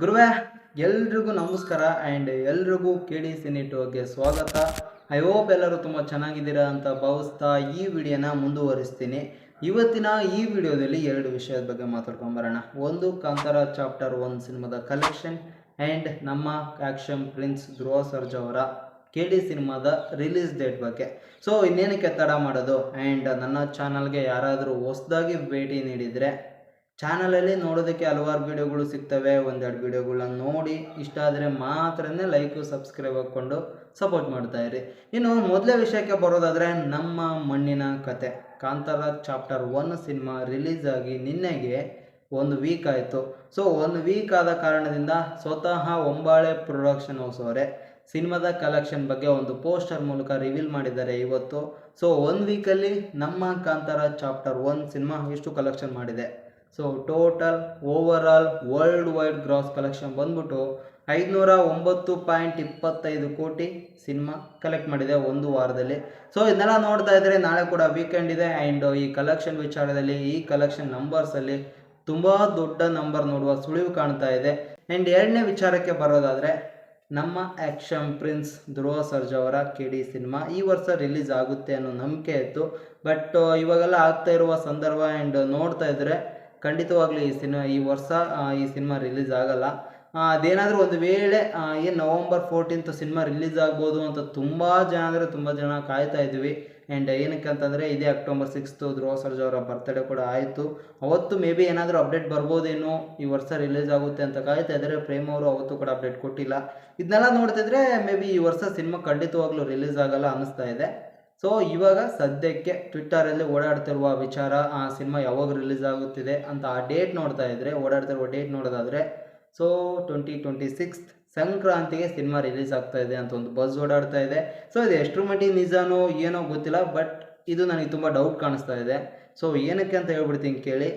ಗುರುವೆ ಎಲ್ರಿಗೂ ನಮಸ್ಕಾರ ಆ್ಯಂಡ್ ಎಲ್ರಿಗೂ KD Cine Talkಗೆ ಸ್ವಾಗತ. ಐ ಹೋಪ್ ಎಲ್ಲರೂ ತುಂಬ ಚೆನ್ನಾಗಿದ್ದೀರಾ ಅಂತ ಭಾವಿಸ್ತಾ ಈ ವಿಡಿಯೋನ ಮುಂದುವರಿಸ್ತೀನಿ. ಇವತ್ತಿನ ಈ ವಿಡಿಯೋದಲ್ಲಿ ಎರಡು ವಿಷಯದ ಬಗ್ಗೆ ಮಾತಾಡ್ಕೊಂಬರೋಣ. ಒಂದು ಕಾಂತಾರ ಚಾಪ್ಟರ್ 1 ಸಿನಿಮಾದ ಕಲೆಕ್ಷನ್ ಆ್ಯಂಡ್ ನಮ್ಮ ಆ್ಯಕ್ಷನ್ ಪ್ರಿನ್ಸ್ ಧ್ರುವ ಸರ್ಜಾ ಅವರ KD ಸಿನಿಮಾದ ರಿಲೀಸ್ ಡೇಟ್ ಬಗ್ಗೆ. ಸೊ ಇನ್ನೇನಕ್ಕೆ ತಡ ಮಾಡೋದು, ಆ್ಯಂಡ್ ನನ್ನ ಚಾನಲ್ಗೆ ಯಾರಾದರೂ ಹೊಸದಾಗಿ ಭೇಟಿ ನೀಡಿದರೆ ಚಾನಲಲ್ಲಿ ನೋಡೋದಕ್ಕೆ ಹಲವಾರು ವೀಡಿಯೋಗಳು ಸಿಗ್ತವೆ. ಒಂದೆರಡು ವೀಡಿಯೋಗಳನ್ನ ನೋಡಿ ಇಷ್ಟ ಆದರೆ ಮಾತ್ರನೇ ಲೈಕು ಸಬ್ಸ್ಕ್ರೈಬ್ ಹಾಕ್ಕೊಂಡು ಸಪೋರ್ಟ್ ಮಾಡ್ತಾಯಿರಿ. ಇನ್ನು ಮೊದಲೇ ವಿಷಯಕ್ಕೆ ಬರೋದಾದರೆ, ನಮ್ಮ ಮಣ್ಣಿನ ಕತೆ ಕಾಂತಾರ ಚಾಪ್ಟರ್ 1 ಸಿನಿಮಾ ರಿಲೀಸ್ ಆಗಿ ನಿನ್ನೆಗೆ 1 ವೀಕ್ ಆಯಿತು. ಸೊ 1 ವೀಕ್ ಆದ ಕಾರಣದಿಂದ ಸ್ವತಃ ಹೊಂಬಾಳೆ ಪ್ರೊಡಕ್ಷನ್ ಹೌಸ್ ಅವರೇ ಸಿನಿಮಾದ ಕಲೆಕ್ಷನ್ ಬಗ್ಗೆ ಒಂದು ಪೋಸ್ಟರ್ ಮೂಲಕ ರಿವೀಲ್ ಮಾಡಿದ್ದಾರೆ ಇವತ್ತು. ಸೊ 1 ವೀಕಲ್ಲಿ ನಮ್ಮ ಕಾಂತಾರ ಚಾಪ್ಟರ್ 1 ಸಿನಿಮಾ ಎಷ್ಟು ಕಲೆಕ್ಷನ್ ಮಾಡಿದೆ. So total overall worldwide gross collection ಬಂದ್ಬಿಟ್ಟು 509.25 ಕೋಟಿ ಸಿನಿಮಾ ಕಲೆಕ್ಟ್ ಮಾಡಿದೆ ಒಂದು ವಾರದಲ್ಲಿ. ಸೊ ಇದನ್ನೆಲ್ಲ ನೋಡ್ತಾ ಇದ್ದರೆ ನಾಳೆ ಕೂಡ ವೀಕೆಂಡ್ ಇದೆ ಆ್ಯಂಡ್ ಈ ಕಲೆಕ್ಷನ್ ವಿಚಾರದಲ್ಲಿ ಈ ಕಲೆಕ್ಷನ್ ನಂಬರ್ಸಲ್ಲಿ ತುಂಬ ದೊಡ್ಡ ನಂಬರ್ ನೋಡುವ ಸುಳಿವು ಕಾಣ್ತಾ ಇದೆ. ಆ್ಯಂಡ್ ಎರಡನೇ ವಿಚಾರಕ್ಕೆ ಬರೋದಾದರೆ, ನಮ್ಮ ಆ್ಯಕ್ಷನ್ ಪ್ರಿನ್ಸ್ ಧ್ರುವ ಸರ್ಜಾ ಅವರ KD ಸಿನಿಮಾ ಈ ವರ್ಷ ರಿಲೀಸ್ ಆಗುತ್ತೆ ಅನ್ನೋ ನಂಬಿಕೆ ಇತ್ತು. ಬಟ್ ಇವಾಗೆಲ್ಲ ಆಗ್ತಾ ಇರುವ ಸಂದರ್ಭ ಆ್ಯಂಡ್ ನೋಡ್ತಾ ಇದ್ದರೆ ಖಂಡಿತವಾಗ್ಲೂ ಈ ವರ್ಷ ಈ ಸಿನಿಮಾ ರಿಲೀಸ್ ಆಗಲ್ಲ. ಅದೇನಾದರೂ ಒಂದು ವೇಳೆ ಏನು November 14th ಸಿನಿಮಾ ರಿಲೀಸ್ ಆಗ್ಬೋದು ಅಂತ ತುಂಬ ಜನ ಕಾಯ್ತಾ ಇದ್ವಿ. ಆ್ಯಂಡ್ ಏನಕ್ಕೆ ಅಂತಂದರೆ ಇದೇ October 6th ಧ್ರುವ ಸರ್ಜಾ ಅವರ ಬರ್ತ್ಡೇ ಕೂಡ ಆಯಿತು. ಅವತ್ತು ಮೇ ಬಿ ಏನಾದರೂ ಅಪ್ಡೇಟ್ ಬರ್ಬೋದೇನೋ ಈ ವರ್ಷ ರಿಲೀಸ್ ಆಗುತ್ತೆ ಅಂತ ಕಾಯ್ತಾ ಇದ್ದರೆ ಪ್ರೇಮ್ ಅವರು ಅವತ್ತು ಕೂಡ ಅಪ್ಡೇಟ್ ಕೊಟ್ಟಿಲ್ಲ. ಇದನ್ನೆಲ್ಲ ನೋಡ್ತಿದ್ರೆ ಮೇ ಬಿ ಈ ವರ್ಷ ಸಿನಿಮಾ ಖಂಡಿತವಾಗ್ಲೂ ರಿಲೀಸ್ ಆಗಲ್ಲ ಅನ್ನಿಸ್ತಾ ಇದೆ. ಸೊ ಇವಾಗ ಸದ್ಯಕ್ಕೆ ಟ್ವಿಟ್ಟರಲ್ಲಿ ಓಡಾಡ್ತಿರುವ ವಿಚಾರ, ಆ ಸಿನಿಮಾ ಯಾವಾಗ ರಿಲೀಸ್ ಆಗುತ್ತಿದೆ ಅಂತ ಆ ಡೇಟ್ ನೋಡ್ತಾ ಇದ್ದರೆ, ಓಡಾಡ್ತಿರುವ ಡೇಟ್ ನೋಡೋದಾದರೆ ಸೊ 2026 ಸಂಕ್ರಾಂತಿಗೆ ಸಿನಿಮಾ ರಿಲೀಸ್ ಆಗ್ತಾ ಇದೆ ಅಂತ ಒಂದು ಬಸ್ ಓಡಾಡ್ತಾ ಇದೆ. ಸೊ ಇದು ಎಷ್ಟರ ಮಟ್ಟಿಗೆ ನಿಜಾನೋ ಏನೋ ಗೊತ್ತಿಲ್ಲ, ಬಟ್ ಇದು ನನಗೆ ತುಂಬ ಡೌಟ್ ಕಾಣಿಸ್ತಾ ಇದೆ. ಸೊ ಏನಕ್ಕೆ ಅಂತ ಹೇಳ್ಬಿಡ್ತೀನಿ ಕೇಳಿ.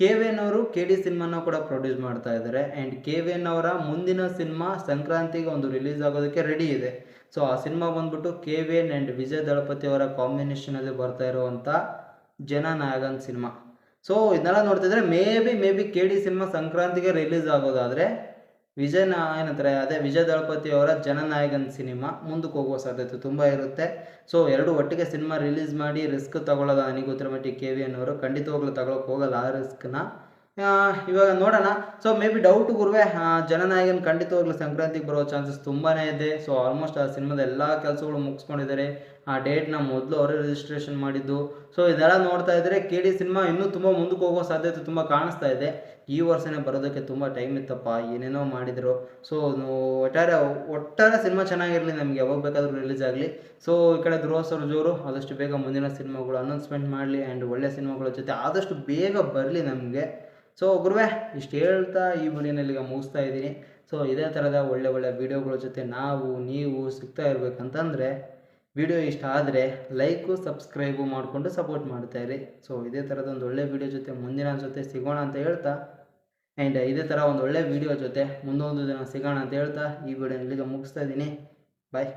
KVN ಅವರು KD ಸಿನಿಮಾನ ಕೂಡ ಪ್ರೊಡ್ಯೂಸ್ ಮಾಡ್ತಾ ಇದ್ದಾರೆ ಆ್ಯಂಡ್ KVN ಅವರ ಮುಂದಿನ ಸಿನಿಮಾ ಸಂಕ್ರಾಂತಿಗೆ ಒಂದು ರಿಲೀಸ್ ಆಗೋದಕ್ಕೆ ರೆಡಿ ಇದೆ. ಸೊ ಆ ಸಿನಿಮಾ ಬಂದ್ಬಿಟ್ಟು KVN ಆ್ಯಂಡ್ ವಿಜಯ್ ದಳಪತಿ ಅವರ ಕಾಂಬಿನೇಷನಲ್ಲಿ ಬರ್ತಾ ಇರುವಂಥ ಜನನಾಯಕನ್ ಸಿನಿಮಾ. ಸೊ ಇದನ್ನೆಲ್ಲ ನೋಡ್ತಿದ್ರೆ ಮೇ ಬಿ KD ಸಿನಿಮಾ ಸಂಕ್ರಾಂತಿಗೆ ರಿಲೀಸ್ ಆಗೋದಾದರೆ ವಿಜಯ್ ದಳಪತಿ ಅವರ ಜನನಾಯಕನ್ ಸಿನಿಮಾ ಮುಂದಕ್ಕೆ ಹೋಗುವ ಸಾಧ್ಯತೆ ತುಂಬ ಇರುತ್ತೆ. ಸೊ ಎರಡು ಒಟ್ಟಿಗೆ ಸಿನಿಮಾ ರಿಲೀಸ್ ಮಾಡಿ ರಿಸ್ಕ್ ತಗೊಳ್ಳೋದು ನನಗೆ ಗೊತ್ತಿರೋ ಮಟ್ಟಿಗೆ KVN ಅವರು ಖಂಡಿತವಾಗ್ಲೂ ತಗೊಳಕ್ಕೆ ಹೋಗಲ್ಲ ಆ ರಿಸ್ಕ್ನ. ಇವಾಗ ನೋಡೋಣ. ಸೊ ಮೇ ಬಿ ಡೌಟ್ ಗುರುವೆ, ಜನನಾಯಕನ್ ಖಂಡಿತವಾಗ್ಲೂ ಸಂಕ್ರಾಂತಿಗೆ ಬರೋ ಚಾನ್ಸಸ್ ತುಂಬಾ ಇದೆ. ಸೊ ಆಲ್ಮೋಸ್ಟ್ ಆ ಸಿನಿಮಾದ ಎಲ್ಲ ಕೆಲಸಗಳು ಮುಗಿಸ್ಕೊಂಡಿದ್ದಾರೆ. ಆ ಡೇಟ್ನ ಮೊದಲು ಅವರೇ ರಿಜಿಸ್ಟ್ರೇಷನ್ ಮಾಡಿದ್ದು. ಸೊ ಇದೆಲ್ಲ ನೋಡ್ತಾ ಇದ್ದರೆ KD ಸಿನಿಮಾ ಇನ್ನೂ ತುಂಬ ಮುಂದಕ್ಕೆ ಹೋಗೋ ಸಾಧ್ಯತೆ ತುಂಬ ಕಾಣಿಸ್ತಾ ಇದೆ. ಈ ವರ್ಷನೇ ಬರೋದಕ್ಕೆ ತುಂಬ ಟೈಮ್ ಇತ್ತಪ್ಪ, ಏನೇನೋ ಮಾಡಿದರು. ಸೊ ಒಟ್ಟಾರೆ ಸಿನಿಮಾ ಚೆನ್ನಾಗಿರಲಿ, ನಮಗೆ ಯಾವಾಗ ಬೇಕಾದರೂ ರಿಲೀಸ್ ಆಗಲಿ. ಸೊ ಈ ಕಡೆ ಧ್ರುವ ಸರ್ಜಾ ಅವರು ಆದಷ್ಟು ಬೇಗ ಮುಂದಿನ ಸಿನಿಮಾಗಳು ಅನೌನ್ಸ್ಮೆಂಟ್ ಮಾಡಲಿ ಆ್ಯಂಡ್ ಒಳ್ಳೆ ಸಿನಿಮಾಗಳ ಜೊತೆ ಆದಷ್ಟು ಬೇಗ ಬರಲಿ ನಮಗೆ. ಸೊ ಗುರುವೆ, ಇಷ್ಟು ಹೇಳ್ತಾ ಈ ವಿಡಿಯೋನಲ್ಲಿ ಈಗ ಮುಗಿಸ್ತಾ ಇದ್ದೀನಿ. ಸೊ ಇದೇ ಥರದ ಒಳ್ಳೆ ವೀಡಿಯೋಗಳ ಜೊತೆ ನೀವು ಸಿಗ್ತಾ ಇರಬೇಕಂತಂದರೆ ವಿಡಿಯೋ ಇಷ್ಟ ಆದರೆ ಲೈಕು ಸಬ್ಸ್ಕ್ರೈಬು ಮಾಡಿಕೊಂಡು ಸಪೋರ್ಟ್ ಮಾಡ್ತಾಯಿರಿ. ಸೊ ಇದೇ ಥರದ ಒಂದು ಒಳ್ಳೆ ವೀಡಿಯೋ ಜೊತೆ ಮುಂದಿನ ಜೊತೆ ಸಿಗೋಣ ಅಂತ ಹೇಳ್ತಾ, ಆ್ಯಂಡ್ ಇದೇ ಥರ ಒಂದು ಒಳ್ಳೆ ವೀಡಿಯೋ ಜೊತೆ ಮುಂದೊಂದು ದಿನ ಸಿಗೋಣ ಅಂತ ಹೇಳ್ತಾ ಈ ವಿಡಿಯೋ ಇಲ್ಲಿಗೆ ಮುಗಿಸ್ತಾ ಇದ್ದೀನಿ. ಬಾಯ್.